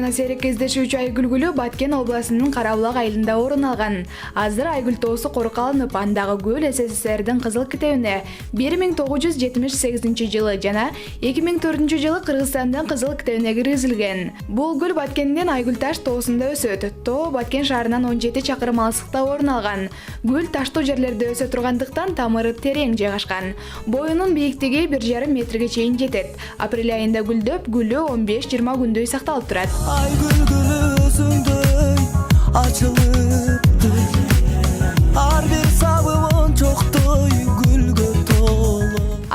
жана сейрек кездешуучу Айгул гүлү Баткен областынын Карабулак айылында орун алган. Азыр Айгул тоосу корукка алынып, андагы гүл СССРдин кызыл китебине 1978 жана 2004 Кыргызстандын кызыл китебине киргизилген. Бул гүл Баткендин Айгул таш тоосунда өсөт. Тоо Баткен шаарынан 17 чакырым алыстыкта орун алган. Гүл таштуу жерлерде өсө тургандыктан тамыры терең жайгашкан. Боюнун бийиктиги 1,5 метрге чейин жетет. Апрель айында гүлдөп, гүлү 15-20 күндөй сакталып турат. Айгул гүлү өзүңдөй ачылыптыр. Ар бир сабыбын чоктой гүлгө толо.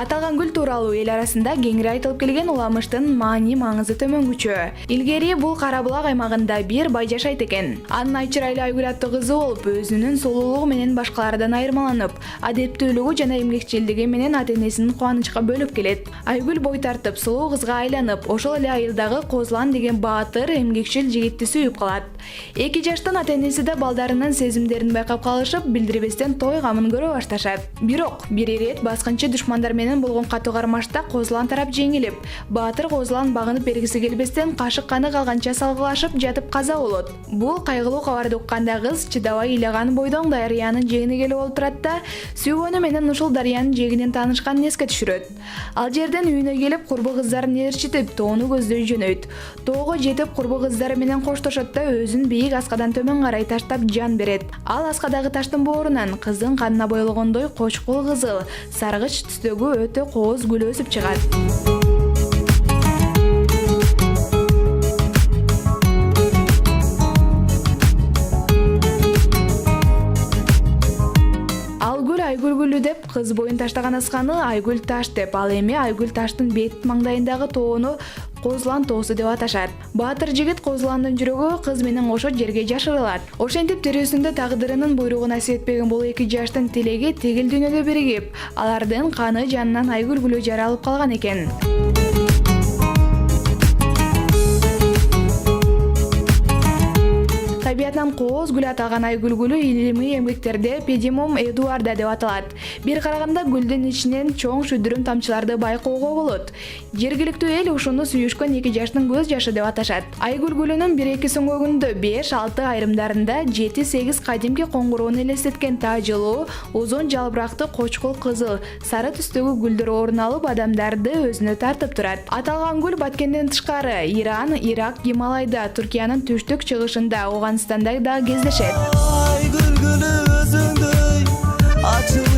Аталган гүл тууралуу эл арасында кеңири айтылып келген уламыштын маани-маңызы төмөнгүчө. Илгери бул Карабулак аймагында бир бай жашайт экен. Анын Айчырайлуу Айгул аттуу кызы болуп, өзүнүн сулуулугу менен башкалардан айырмаланып, адептүүлүгү жана эмгекчилдиги менен ата-энесин кубанычка бөлөп келет. Айгул бой тартып, сулуу кызга айланып, ошол эле айылдагы Козулан деген баатыр, эмгекчил жигитти сүйүп калат. 2 жаштан ата-энеси да балдарынын сезимдерин байкап калышып, билдирбестен той камын көрө башташат. Бирок бир ирет баскынчы душмандар менен болгон катуу кармашта Козулан тарап жеңилип, баатыр Козулан багынып бергиси келбестен кашык каны калганча салгылашып жатып каза болот. Бул кайгылуу кабарды укканда кыз чыдабай ыйлаган бойдон дарыянын жээгине келип олтурат да, сүйгөнү менен ушул дарыянын жээгинен таанышканын эске түшүрөт. Ал жерден үйүнө келип курбу кыздарын ээрчитип, тоону көздөй жөнөйт. Тоого жетип курбу кыздары менен коштошот да өзүн бийик аскадан төмөн карай таштап жан берет. Ал аскадагы таштын боорунан кыздын канына боелгондой кочкул кызыл, саргыч түстөгү өтө кооз гүл өсүп чыгат. Ал гүл Айгул гүлү деп кыз боюн таштаган асканы Айгул таш деп, ал эми Айгул таштын бет маңдайындагы тоону Козулан тоосу деп аташат. Баатыр жигит Козуландын жүрөгү кыз менен кошо жерге жашырылат. Ошентип тирүүсүндө тагдырынын буйругуна сиетпеген бул 2 жаштын тилеги тигил дүйнөдө биригип, алардын каны жанынан Айгул гүлү жаралып калган экен. Табиятынан кооз гүл аталган Айгул гүлү илимий эмгектерде педимум эдуарда деп аталат. Бир караганда гүлдүн ичинен чоң шүдүрүм тамчыларды байкоого болот. Жергиликтүү эл ушуну сүйүшкөн 2 жаштын көз жашы деп аташат. Айгул гүлүнүн 1-2 сөңгөгүндө 5-6 айрымдарында 7-8 кадимки коңгуроону элестеткен тажылуу, узун жалбырактуу кочкул кызыл, сары түстөгү гүлдөр орун алып, адамдарды өзүнө тартып турат. Аталган гүл Баткенден тышкары Иран, Ирак, Гималайда, Түркиянын түштүк чыгышында, Ауганстанда да кездешет. Айгул гүлү өзүңдөй ачылыптыр.